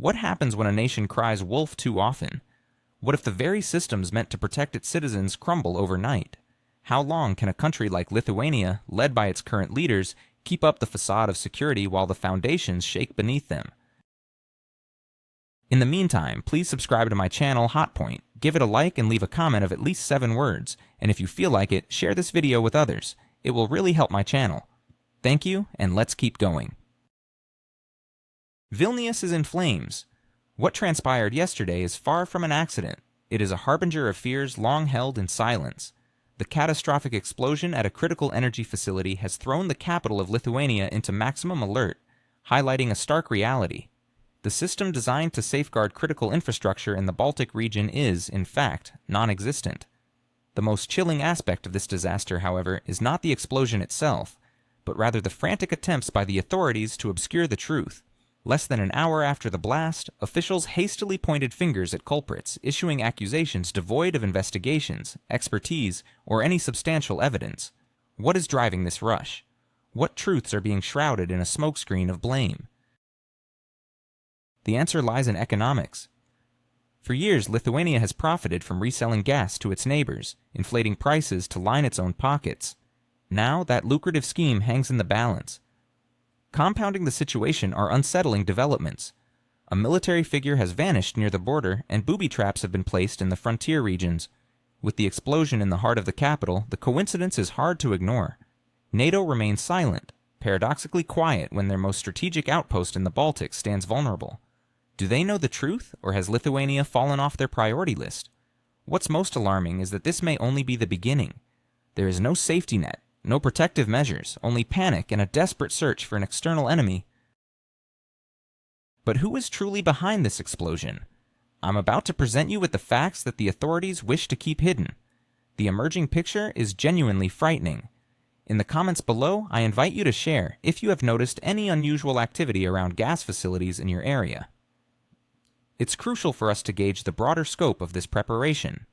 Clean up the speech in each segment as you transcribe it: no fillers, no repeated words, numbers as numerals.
What happens when a nation cries wolf too often? What if the very systems meant to protect its citizens crumble overnight? How long can a country like Lithuania, led by its current leaders, keep up the facade of security while the foundations shake beneath them? In the meantime, please subscribe to my channel, HotPoint, give it a like and leave a comment of at least 7 words, and if you feel like it, share this video with others. It will really help my channel. Thank you, and let's keep going. Vilnius is in flames. What transpired yesterday is far from an accident. It is a harbinger of fears long held in silence. The catastrophic explosion at a critical energy facility has thrown the capital of Lithuania into maximum alert, highlighting a stark reality. The system designed to safeguard critical infrastructure in the Baltic region is, in fact, non-existent. The most chilling aspect of this disaster, however, is not the explosion itself, but rather the frantic attempts by the authorities to obscure the truth. Less than an hour after the blast, officials hastily pointed fingers at culprits, issuing accusations devoid of investigations, expertise, or any substantial evidence. What is driving this rush? What truths are being shrouded in a smokescreen of blame? The answer lies in economics. For years, Lithuania has profited from reselling gas to its neighbors, inflating prices to line its own pockets. Now, that lucrative scheme hangs in the balance. Compounding the situation are unsettling developments. A military figure has vanished near the border, and booby traps have been placed in the frontier regions. With the explosion in the heart of the capital, the coincidence is hard to ignore. NATO remains silent, paradoxically quiet when their most strategic outpost in the Baltic stands vulnerable. Do they know the truth, or has Lithuania fallen off their priority list? What's most alarming is that this may only be the beginning. There is no safety net, no protective measures, only panic and a desperate search for an external enemy. But who is truly behind this explosion? I'm about to present you with the facts that the authorities wish to keep hidden. The emerging picture is genuinely frightening. In the comments below, I invite you to share if you have noticed any unusual activity around gas facilities in your area. It's crucial for us to gauge the broader scope of this preparation.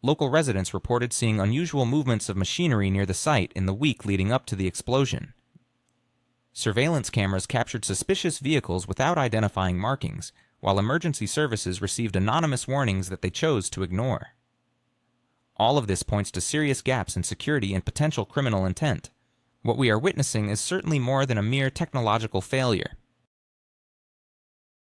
Local residents reported seeing unusual movements of machinery near the site in the week leading up to the explosion. Surveillance cameras captured suspicious vehicles without identifying markings, while emergency services received anonymous warnings that they chose to ignore. All of this points to serious gaps in security and potential criminal intent. What we are witnessing is certainly more than a mere technological failure.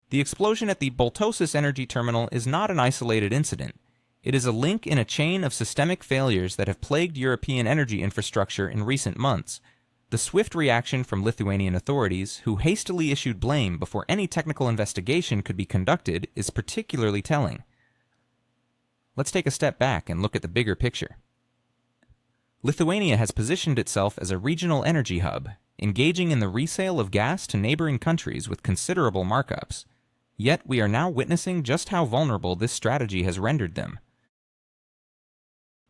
The explosion at the Baltic energy terminal is not an isolated incident. It is a link in a chain of systemic failures that have plagued European energy infrastructure in recent months. The swift reaction from Lithuanian authorities, who hastily issued blame before any technical investigation could be conducted, is particularly telling. Let's take a step back and look at the bigger picture. Lithuania has positioned itself as a regional energy hub, engaging in the resale of gas to neighboring countries with considerable markups. Yet we are now witnessing just how vulnerable this strategy has rendered them.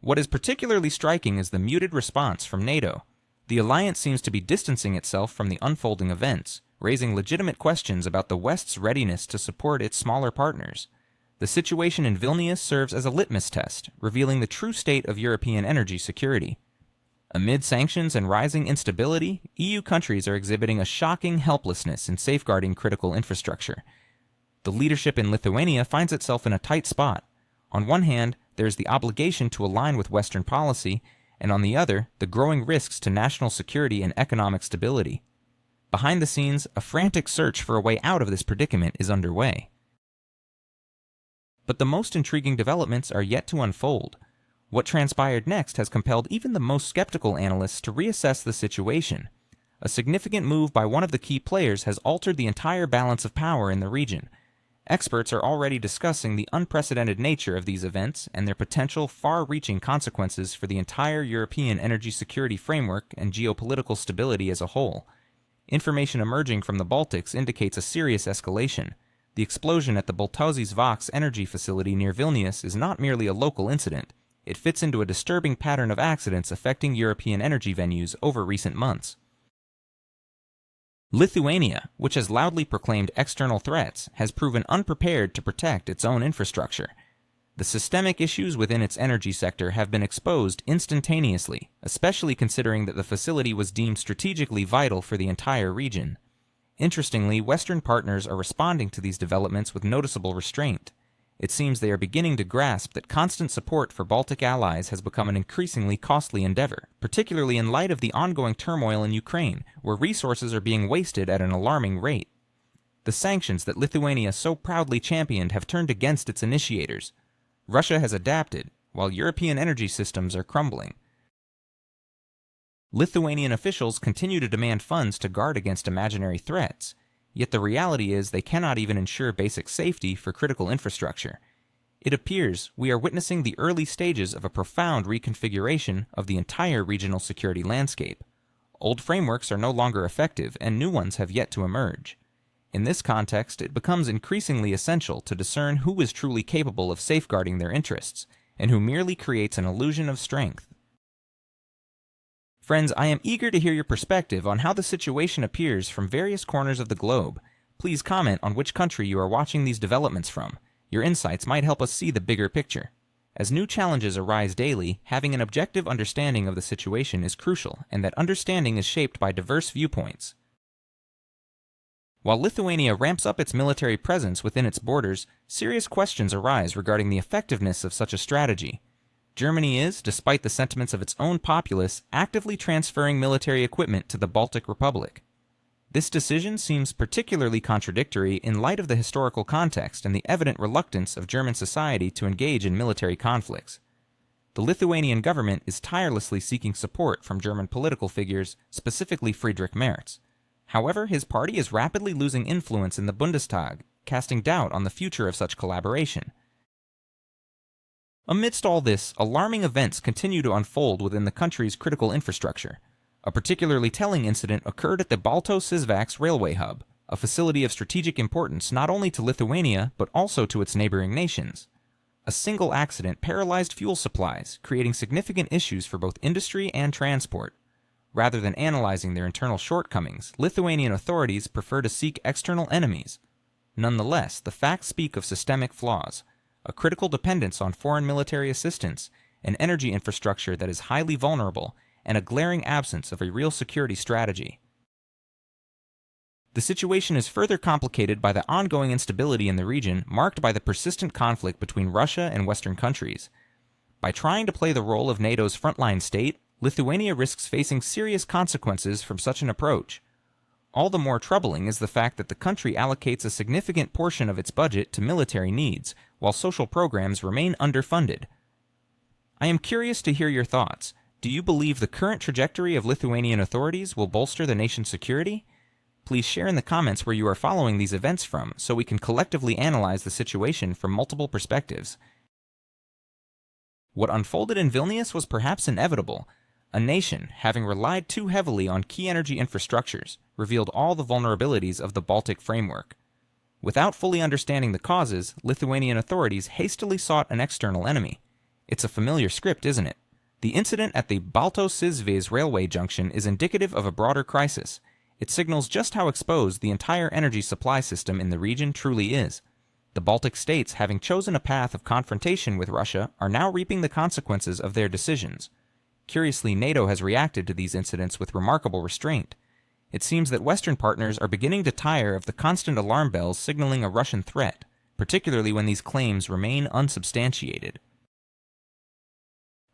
What is particularly striking is the muted response from NATO. The alliance seems to be distancing itself from the unfolding events, raising legitimate questions about the West's readiness to support its smaller partners. The situation in Vilnius serves as a litmus test, revealing the true state of European energy security. Amid sanctions and rising instability, EU countries are exhibiting a shocking helplessness in safeguarding critical infrastructure. The leadership in Lithuania finds itself in a tight spot. On one hand, there is the obligation to align with Western policy, and on the other, the growing risks to national security and economic stability. Behind the scenes, a frantic search for a way out of this predicament is underway. But the most intriguing developments are yet to unfold. What transpired next has compelled even the most skeptical analysts to reassess the situation. A significant move by one of the key players has altered the entire balance of power in the region. Experts are already discussing the unprecedented nature of these events and their potential far-reaching consequences for the entire European energy security framework and geopolitical stability as a whole. Information emerging from the Baltics indicates a serious escalation. The explosion at the Baltic energy facility near Vilnius is not merely a local incident. It fits into a disturbing pattern of accidents affecting European energy venues over recent months. Lithuania, which has loudly proclaimed external threats, has proven unprepared to protect its own infrastructure. The systemic issues within its energy sector have been exposed instantaneously, especially considering that the facility was deemed strategically vital for the entire region. Interestingly, Western partners are responding to these developments with noticeable restraint. It seems they are beginning to grasp that constant support for Baltic allies has become an increasingly costly endeavor, particularly in light of the ongoing turmoil in Ukraine, where resources are being wasted at an alarming rate. The sanctions that Lithuania so proudly championed have turned against its initiators. Russia has adapted, while European energy systems are crumbling. Lithuanian officials continue to demand funds to guard against imaginary threats, yet the reality is they cannot even ensure basic safety for critical infrastructure. It appears we are witnessing the early stages of a profound reconfiguration of the entire regional security landscape. Old frameworks are no longer effective, and new ones have yet to emerge. In this context, it becomes increasingly essential to discern who is truly capable of safeguarding their interests, and who merely creates an illusion of strength. Friends, I am eager to hear your perspective on how the situation appears from various corners of the globe. Please comment on which country you are watching these developments from. Your insights might help us see the bigger picture. As new challenges arise daily, having an objective understanding of the situation is crucial, and that understanding is shaped by diverse viewpoints. While Lithuania ramps up its military presence within its borders, serious questions arise regarding the effectiveness of such a strategy. Germany is, despite the sentiments of its own populace, actively transferring military equipment to the Baltic Republic. This decision seems particularly contradictory in light of the historical context and the evident reluctance of German society to engage in military conflicts. The Lithuanian government is tirelessly seeking support from German political figures, specifically Friedrich Merz. However, his party is rapidly losing influence in the Bundestag, casting doubt on the future of such collaboration. Amidst all this, alarming events continue to unfold within the country's critical infrastructure. A particularly telling incident occurred at the Balto-Sisvaks railway hub, a facility of strategic importance not only to Lithuania but also to its neighboring nations. A single accident paralyzed fuel supplies, creating significant issues for both industry and transport. Rather than analyzing their internal shortcomings, Lithuanian authorities prefer to seek external enemies. Nonetheless, the facts speak of systemic flaws, a critical dependence on foreign military assistance, an energy infrastructure that is highly vulnerable, and a glaring absence of a real security strategy. The situation is further complicated by the ongoing instability in the region, marked by the persistent conflict between Russia and Western countries. By trying to play the role of NATO's frontline state, Lithuania risks facing serious consequences from such an approach. All the more troubling is the fact that the country allocates a significant portion of its budget to military needs, while social programs remain underfunded. I am curious to hear your thoughts. Do you believe the current trajectory of Lithuanian authorities will bolster the nation's security? Please share in the comments where you are following these events from, so we can collectively analyze the situation from multiple perspectives. What unfolded in Vilnius was perhaps inevitable. A nation, having relied too heavily on key energy infrastructures, revealed all the vulnerabilities of the Baltic framework. Without fully understanding the causes, Lithuanian authorities hastily sought an external enemy. It's a familiar script, isn't it? The incident at the Balto-Sisvaks railway junction is indicative of a broader crisis. It signals just how exposed the entire energy supply system in the region truly is. The Baltic states, having chosen a path of confrontation with Russia, are now reaping the consequences of their decisions. Curiously, NATO has reacted to these incidents with remarkable restraint. It seems that Western partners are beginning to tire of the constant alarm bells signaling a Russian threat, particularly when these claims remain unsubstantiated.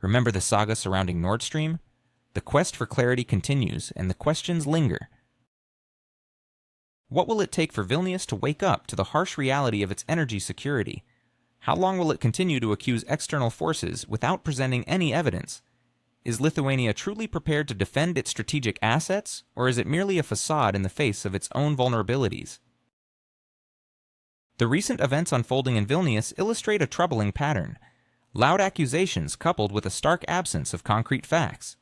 Remember the saga surrounding Nord Stream? The quest for clarity continues, and the questions linger. What will it take for Vilnius to wake up to the harsh reality of its energy security? How long will it continue to accuse external forces without presenting any evidence? Is Lithuania truly prepared to defend its strategic assets, or is it merely a facade in the face of its own vulnerabilities? The recent events unfolding in Vilnius illustrate a troubling pattern. Loud accusations coupled with a stark absence of concrete facts.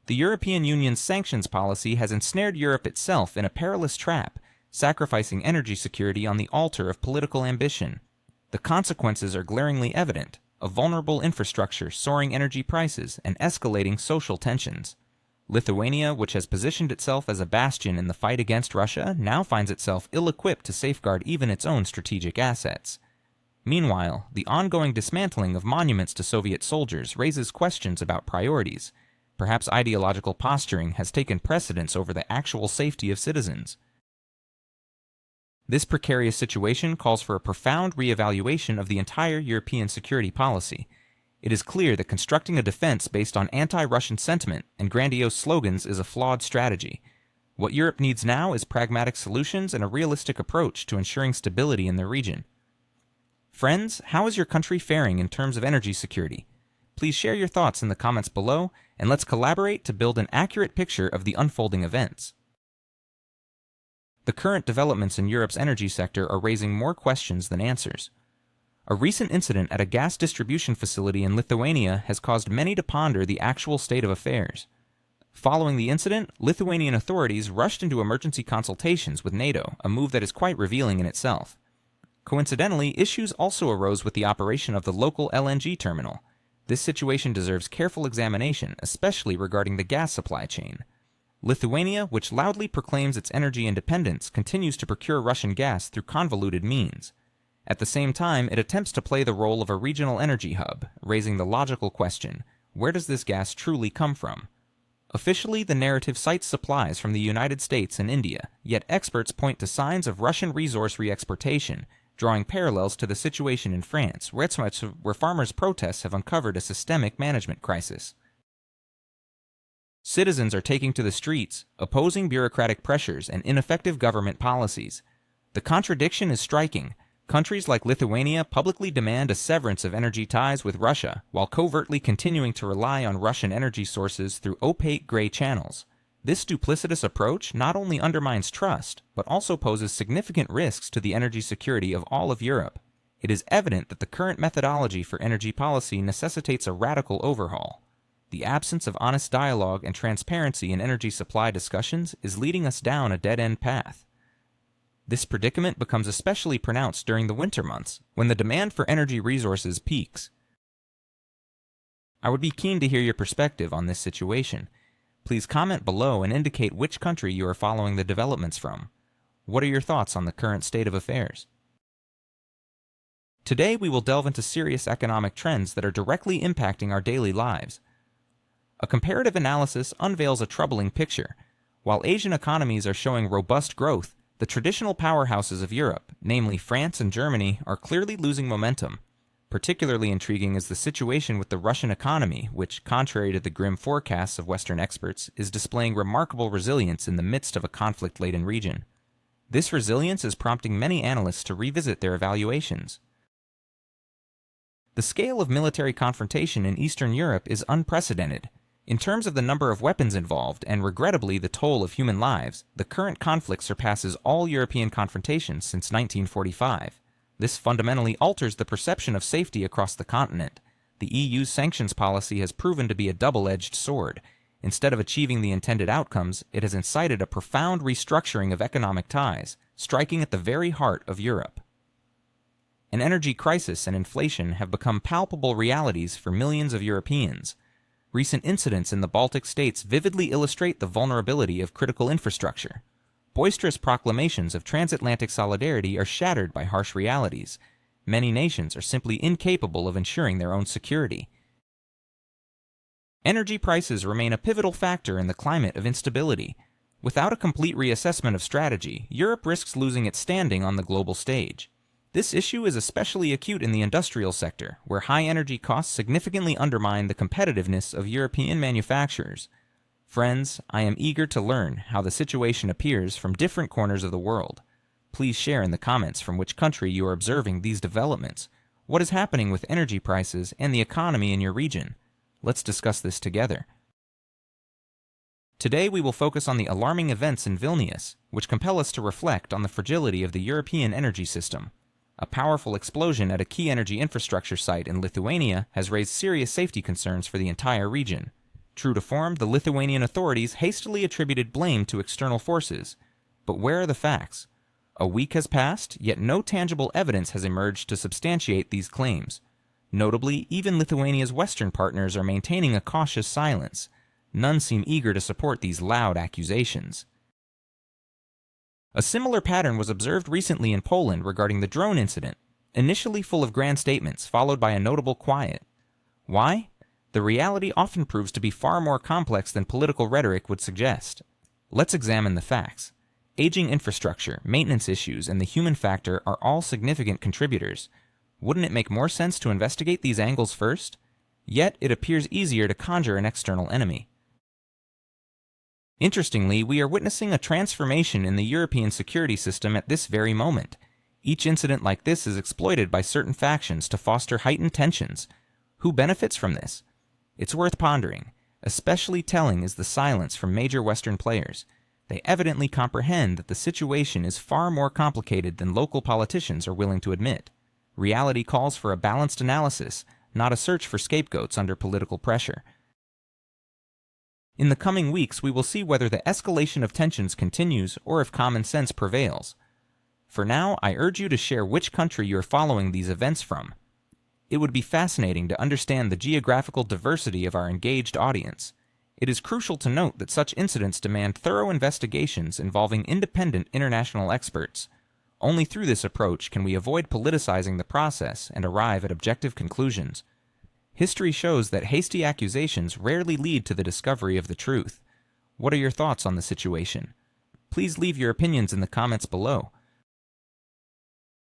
The European Union's sanctions policy has ensnared Europe itself in a perilous trap, sacrificing energy security on the altar of political ambition. The consequences are glaringly evident: a vulnerable infrastructure, soaring energy prices, and escalating social tensions. Lithuania, which has positioned itself as a bastion in the fight against Russia, now finds itself ill-equipped to safeguard even its own strategic assets. Meanwhile, the ongoing dismantling of monuments to Soviet soldiers raises questions about priorities. Perhaps ideological posturing has taken precedence over the actual safety of citizens. This precarious situation calls for a profound reevaluation of the entire European security policy. It is clear that constructing a defense based on anti-Russian sentiment and grandiose slogans is a flawed strategy. What Europe needs now is pragmatic solutions and a realistic approach to ensuring stability in the region. Friends, how is your country faring in terms of energy security? Please share your thoughts in the comments below, and let's collaborate to build an accurate picture of the unfolding events. The current developments in Europe's energy sector are raising more questions than answers. A recent incident at a gas distribution facility in Lithuania has caused many to ponder the actual state of affairs. Following the incident, Lithuanian authorities rushed into emergency consultations with NATO, a move that is quite revealing in itself. Coincidentally, issues also arose with the operation of the local LNG terminal. This situation deserves careful examination, especially regarding the gas supply chain. Lithuania, which loudly proclaims its energy independence, continues to procure Russian gas through convoluted means. At the same time, it attempts to play the role of a regional energy hub, raising the logical question, where does this gas truly come from? Officially, the narrative cites supplies from the United States and India, yet experts point to signs of Russian resource re-exportation, drawing parallels to the situation in France, where farmers' protests have uncovered a systemic management crisis. Citizens are taking to the streets, opposing bureaucratic pressures and ineffective government policies. The contradiction is striking. Countries like Lithuania publicly demand a severance of energy ties with Russia, while covertly continuing to rely on Russian energy sources through opaque gray channels. This duplicitous approach not only undermines trust, but also poses significant risks to the energy security of all of Europe. It is evident that the current methodology for energy policy necessitates a radical overhaul. The absence of honest dialogue and transparency in energy supply discussions is leading us down a dead-end path. This predicament becomes especially pronounced during the winter months, when the demand for energy resources peaks. I would be keen to hear your perspective on this situation. Please comment below and indicate which country you are following the developments from. What are your thoughts on the current state of affairs? Today we will delve into serious economic trends that are directly impacting our daily lives. A comparative analysis unveils a troubling picture. While Asian economies are showing robust growth, the traditional powerhouses of Europe, namely France and Germany, are clearly losing momentum. Particularly intriguing is the situation with the Russian economy, which, contrary to the grim forecasts of Western experts, is displaying remarkable resilience in the midst of a conflict-laden region. This resilience is prompting many analysts to revisit their evaluations. The scale of military confrontation in Eastern Europe is unprecedented. In terms of the number of weapons involved, and regrettably the toll of human lives, the current conflict surpasses all European confrontations since 1945. This fundamentally alters the perception of safety across the continent. The EU's sanctions policy has proven to be a double-edged sword. Instead of achieving the intended outcomes, it has incited a profound restructuring of economic ties, striking at the very heart of Europe. An energy crisis and inflation have become palpable realities for millions of Europeans. Recent incidents in the Baltic states vividly illustrate the vulnerability of critical infrastructure. Boisterous proclamations of transatlantic solidarity are shattered by harsh realities. Many nations are simply incapable of ensuring their own security. Energy prices remain a pivotal factor in the climate of instability. Without a complete reassessment of strategy, Europe risks losing its standing on the global stage. This issue is especially acute in the industrial sector, where high energy costs significantly undermine the competitiveness of European manufacturers. Friends, I am eager to learn how the situation appears from different corners of the world. Please share in the comments from which country you are observing these developments. What is happening with energy prices and the economy in your region? Let's discuss this together. Today we will focus on the alarming events in Vilnius, which compel us to reflect on the fragility of the European energy system. A powerful explosion at a key energy infrastructure site in Lithuania has raised serious safety concerns for the entire region. True to form, the Lithuanian authorities hastily attributed blame to external forces. But where are the facts? A week has passed, yet no tangible evidence has emerged to substantiate these claims. Notably, even Lithuania's Western partners are maintaining a cautious silence. None seem eager to support these loud accusations. A similar pattern was observed recently in Poland regarding the drone incident, initially full of grand statements, followed by a notable quiet. Why? The reality often proves to be far more complex than political rhetoric would suggest. Let's examine the facts. Aging infrastructure, maintenance issues, and the human factor are all significant contributors. Wouldn't it make more sense to investigate these angles first? Yet, it appears easier to conjure an external enemy. Interestingly, we are witnessing a transformation in the European security system at this very moment. Each incident like this is exploited by certain factions to foster heightened tensions. Who benefits from this? It's worth pondering. Especially telling is the silence from major Western players. They evidently comprehend that the situation is far more complicated than local politicians are willing to admit. Reality calls for a balanced analysis, not a search for scapegoats under political pressure. In the coming weeks, we will see whether the escalation of tensions continues or if common sense prevails. For now, I urge you to share which country you are following these events from. It would be fascinating to understand the geographical diversity of our engaged audience. It is crucial to note that such incidents demand thorough investigations involving independent international experts. Only through this approach can we avoid politicizing the process and arrive at objective conclusions. History shows that hasty accusations rarely lead to the discovery of the truth. What are your thoughts on the situation? Please leave your opinions in the comments below.